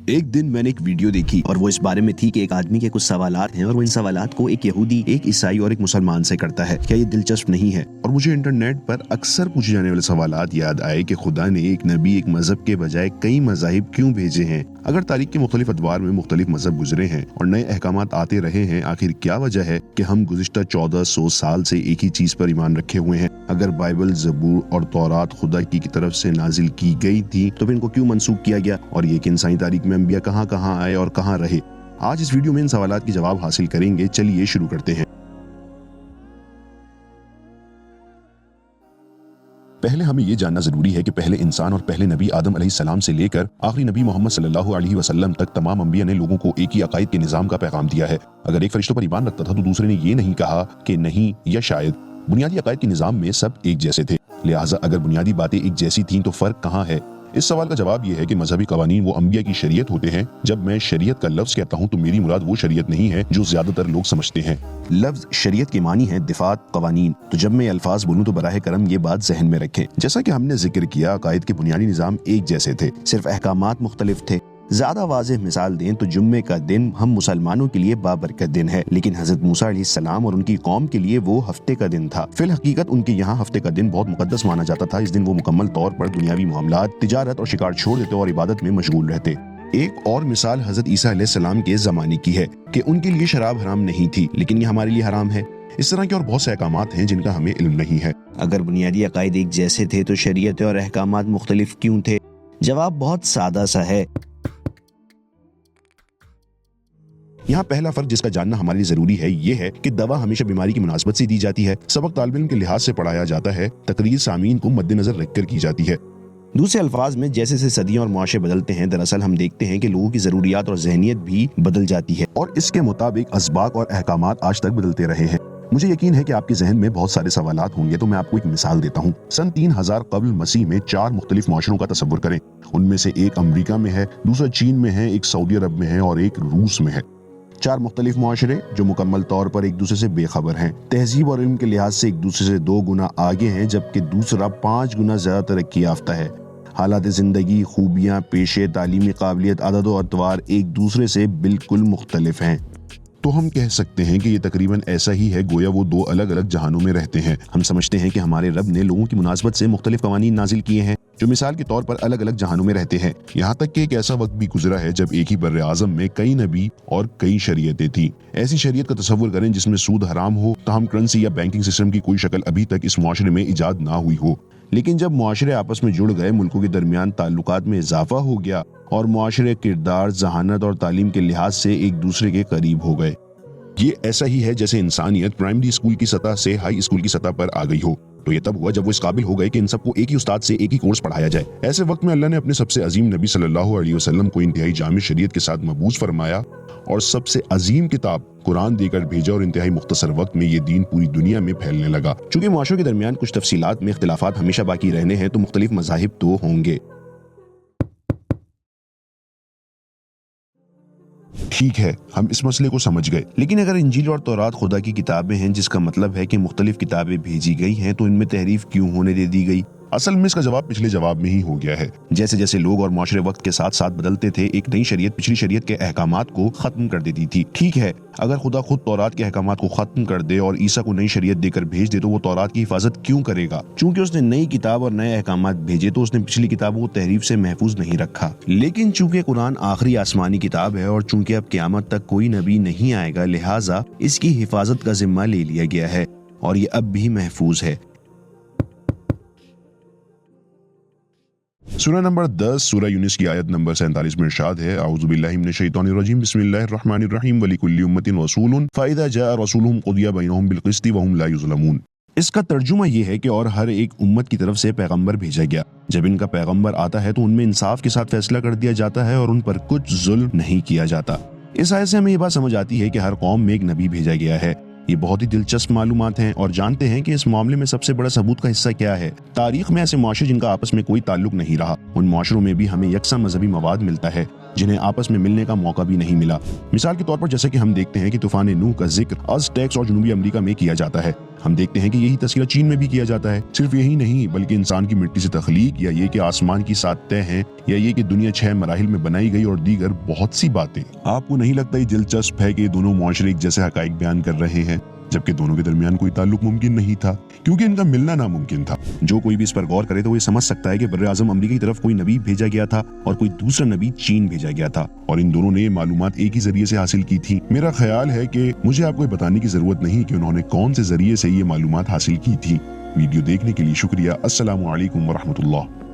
एक दिन मैंने एक वीडियो देखी और वो इस बारे में थी कि एक आदमी के कुछ सवालात हैं और वो इन सवालात को एक यहूदी, एक ईसाई और एक मुसलमान से करता है। क्या ये दिलचस्प नहीं है? और मुझे इंटरनेट पर अक्सर पूछे जाने वाले सवालात याद आए कि खुदा ने एक नबी, एक मजहब के बजाय कई मजाहिब क्यों भेजे हैं? अगर तारीख के मुख्तलिफ अदवार में मुख्तलिफ मजहब गुजरे हैं और नए अहकामात आते रहे हैं, आखिर क्या वजह है कि हम गुज़िश्ता 1400 साल से एक ही चीज पर ईमान रखे हुए हैं? अगर बाइबल, ज़बूर और तौरात खुदा की तरफ से नाजिल की गई थी तो फिर इनको क्यों मनसूख किया गया? और ये कि इंसानी तारीख में अंबिया कहाँ कहाँ आए और कहाँ रहे? आज इस वीडियो में इन सवालात के जवाब हासिल करेंगे। चलिए शुरू करते हैं। पहले हमें ये जानना जरूरी है कि पहले इंसान और पहले नबी आदम अलैहिस्सलाम से लेकर आखिरी नबी मोहम्मद सल्लल्लाहु अलैहि वसल्लम तक तमाम अंबिया ने लोगों को एक ही अकायद के निजाम का पैगाम दिया है। अगर एक फरिश्तों पर ईमान रखता था तो दूसरे ने ये नहीं कहा कि नहीं या शायद। बुनियादी अकायद के निजाम में सब एक जैसे थे, लिहाजा अगर बुनियादी बातें एक जैसी थीं तो फर्क कहाँ है? इस सवाल का जवाब यह है कि मजहबी कवानीन वो अंबिया की शरीयत होते हैं। जब मैं शरीयत का लफ्ज कहता हूँ तो मेरी मुराद वो शरीयत नहीं है जो ज्यादातर लोग समझते हैं। लफ्ज शरीयत के मानी है दिफात, कवानीन। तो जब मैं अल्फाज बोलूँ तो बराह करम ये बात जहन में रखें। जैसा कि हमने जिक्र किया, अकायद के बुनियादी निजाम एक जैसे थे, सिर्फ अहकामात मुख्तलिफ थे। ज्यादा वाज़ेह मिसाल दें तो जुम्मे का दिन हम मुसलमानों के लिए बाबरकत दिन है, लेकिन हजरत मूसा अलैहिस्सलाम और उनकी कौम के लिए वो हफ्ते का दिन था। फिल हकीकत उनके यहाँ हफ्ते का दिन बहुत मुकद्दस माना जाता था। इस दिन वो मुकम्मल तौर पर दुनियावी मामलात, तिजारत और शिकार छोड़ देते और इबादत में मशगूल रहते। एक और मिसाल हजरत ईसा अलैहिस्सलाम के ज़माने की है कि उनके लिए शराब हराम नहीं थी, लेकिन ये हमारे लिए हराम है। इस तरह के और बहुत से अहकामात हैं जिनका हमें इल्म नहीं है। अगर बुनियादी अकायद एक जैसे थे तो शरीयत और अहकामात मुख्तलिफ क्यों थे? जवाब बहुत सादा सा है। यहाँ पहला फर्क जिसका जानना हमारे लिए जरूरी है ये है कि दवा हमेशा बीमारी की मुनासबत से दी जाती है, सबक तालिब इल्म के लिहाज से पढ़ाया जाता है, तकरीर सामीन को मद्देनजर रखकर की जाती है। दूसरे अल्फाज में जैसे जैसे सदियां और मुआशरे बदलते हैं, दरअसल हम देखते हैं कि लोगों की जरूरियात और जहनियत भी बदल जाती है और इसके मुताबिक असबाक और अहकामात आज तक बदलते रहे हैं। मुझे यकीन है कि आपके जहन में बहुत सारे सवालात होंगे, तो मैं आपको एक मिसाल देता हूँ। सन 3000 कब्ल मसीह में 4 मुख्तलिफ मुआशरों का तसव्वुर करें। उनमें से एक अमरीका में है, दूसरा चीन में है, एक सऊदी अरब में है और एक रूस में है। 4 मुख्तलिफ मुआशरे जो मुकम्मल तौर पर एक दूसरे से बेखबर हैं, तहजीब और इल्म के लिहाज से एक दूसरे से 2 गुना आगे हैं, जबकि दूसरा 5 गुना ज्यादा तरक्की याफ्ता है। हालात जिंदगी, खूबियाँ, पेशे, तालीमी काबिलियत, अदद और अतवार एक दूसरे से बिल्कुल मुख्तलिफ हैं। तो हम कह सकते हैं कि ये तकरीबन ऐसा ही है गोया वो 2 अलग अलग जहानों में रहते हैं। हम समझते हैं कि हमारे रब ने लोगों की मुनासबत से मुख्तलिफ कवानीन नाजिल किए हैं जो मिसाल के तौर पर अलग अलग जहानों में रहते हैं। यहाँ तक कि एक ऐसा वक्त भी गुजरा है जब एक ही बर्रे आज़म में कई नबी और कई शरीयतें थी। ऐसी शरीयत का तसव्वुर करें जिसमें सूद हराम हो, ताहम करेंसी या बैंकिंग सिस्टम की कोई शक्ल अभी तक इस मुआशरे में इजाद ना हुई हो। लेकिन जब मुआशरे आपस में जुड़ गए, मुल्कों के दरमियान ताल्लुकात में इजाफा हो गया और मुआशरे किरदार, जहानत और तालीम के लिहाज से एक दूसरे के करीब हो गए। ये ऐसा ही है जैसे इंसानियत प्राइमरी स्कूल की सतह से हाई स्कूल की सतह पर आ गई हो। तो ये तब हुआ जब वो इस काबिल हो गए कि इन सबको एक ही उस्ताद से एक ही कोर्स पढ़ाया जाए। ऐसे वक्त में अल्लाह ने अपने सबसे अजीम नबी सल्लल्लाहु अलैहि वसल्लम को इंतहाई जामिल शरीयत के साथ मबूस फरमाया और सबसे अजीम किताब कुरान देकर भेजा और इंतहाई मुख्तसर वक्त में ये दीन पूरी दुनिया में फैलने लगा। चूंकि मुआशरों के दरमियान कुछ तफसीलात में इख्तिलाफात हमेशा बाकी रहने हैं, तो मुख्तलिफ मज़ाहिब तो होंगे। ठीक है, हम इस मसले को समझ गए, लेकिन अगर इंजील और तौरात खुदा की किताबें हैं, जिसका मतलब है कि मुख्तलिफ किताबें भेजी गई हैं, तो इनमें तहरीफ क्यों होने दे दी गई? असल में इसका जवाब पिछले जवाब में ही हो गया है। जैसे जैसे लोग और मुआशरे वक्त के साथ साथ बदलते थे, एक नई शरीयत पिछली शरीयत के अहकामात को खत्म कर देती थी। ठीक है, अगर खुदा खुद तौरात के अहकामात को खत्म कर दे और ईसा को नई शरीयत देकर भेज दे, तो वो तौरात की हिफाजत क्यों करेगा? चूंकि उसने नई किताब और नए अहकामात भेजे, तो उसने पिछली किताबों को तहरीफ से महफूज नहीं रखा। लेकिन चूंकि कुरान आखिरी आसमानी किताब है और चूंकि अब क़यामत तक कोई नबी नहीं आएगा, लिहाजा इसकी हिफाजत का जिम्मा ले लिया गया है और ये अब भी महफूज है। सूरह नंबर 10 सूरह यूनुस की आयत नंबर 47 में इरशाद है, औज़ु बिल्लाहि मिनश शैतानिर रजीम, बिस्मिल्लाहिर रहमानिर रहीम, वलिकुल्लि उम्मतिन रसूलुन फ़इज़ा जाअ रसूलुहुम क़ुदिया बैनहुम बिल क़िस्ति व हुम ला युज़लमून। इसका तर्जुमा ये है कि और हर एक उम्मत की तरफ से पैगंबर भेजा गया। जब इनका पैगंबर आता है तो उनमें इंसाफ के साथ फैसला कर दिया जाता है और उन पर कुछ जुल्म नहीं किया जाता। इस आयत से हमें ये बात समझ आती है कि हर कौम में एक नबी भेजा गया है। ये बहुत ही दिलचस्प मालूमात हैं और जानते हैं कि इस मामले में सबसे बड़ा सबूत का हिस्सा क्या है। तारीख में ऐसे मुआशरे जिनका आपस में कोई ताल्लुक नहीं रहा, उन मुआशरों में भी हमें यकसा मजहबी मवाद मिलता है जिन्हें आपस में मिलने का मौका भी नहीं मिला। मिसाल के तौर पर जैसे कि हम देखते हैं कि तूफान नूह का जिक्र अज़टेक्स और जनूबी अमेरिका में किया जाता है। ہم دیکھتے ہیں کہ یہی تذکرہ چین میں بھی کیا جاتا ہے۔ صرف یہی نہیں بلکہ انسان کی مٹی سے تخلیق، یا یہ کہ آسمان کی 7 تہ ہیں، یا یہ کہ دنیا 6 مراحل میں بنائی گئی، اور دیگر بہت سی باتیں۔ آپ کو نہیں لگتا یہ دلچسپ ہے کہ یہ دونوں معاشرے ایک جیسے حقائق بیان کر رہے ہیں جبکہ دونوں کے درمیان کوئی تعلق ممکن نہیں تھا، کیونکہ ان کا ملنا ناممکن تھا؟ جو کوئی بھی اس پر غور کرے تو وہ یہ سمجھ سکتا ہے کہ بر اعظم امریکہ کی طرف کوئی نبی بھیجا گیا تھا اور کوئی دوسرا نبی چین بھیجا گیا تھا، اور ان دونوں نے یہ معلومات ایک ہی ذریعے سے حاصل کی تھی۔ میرا خیال ہے کہ مجھے آپ کو بتانے کی ضرورت نہیں کہ انہوں نے کون سے ذریعے سے یہ معلومات حاصل کی تھی۔ ویڈیو دیکھنے کے لیے شکریہ۔ السلام علیکم ورحمۃ اللہ۔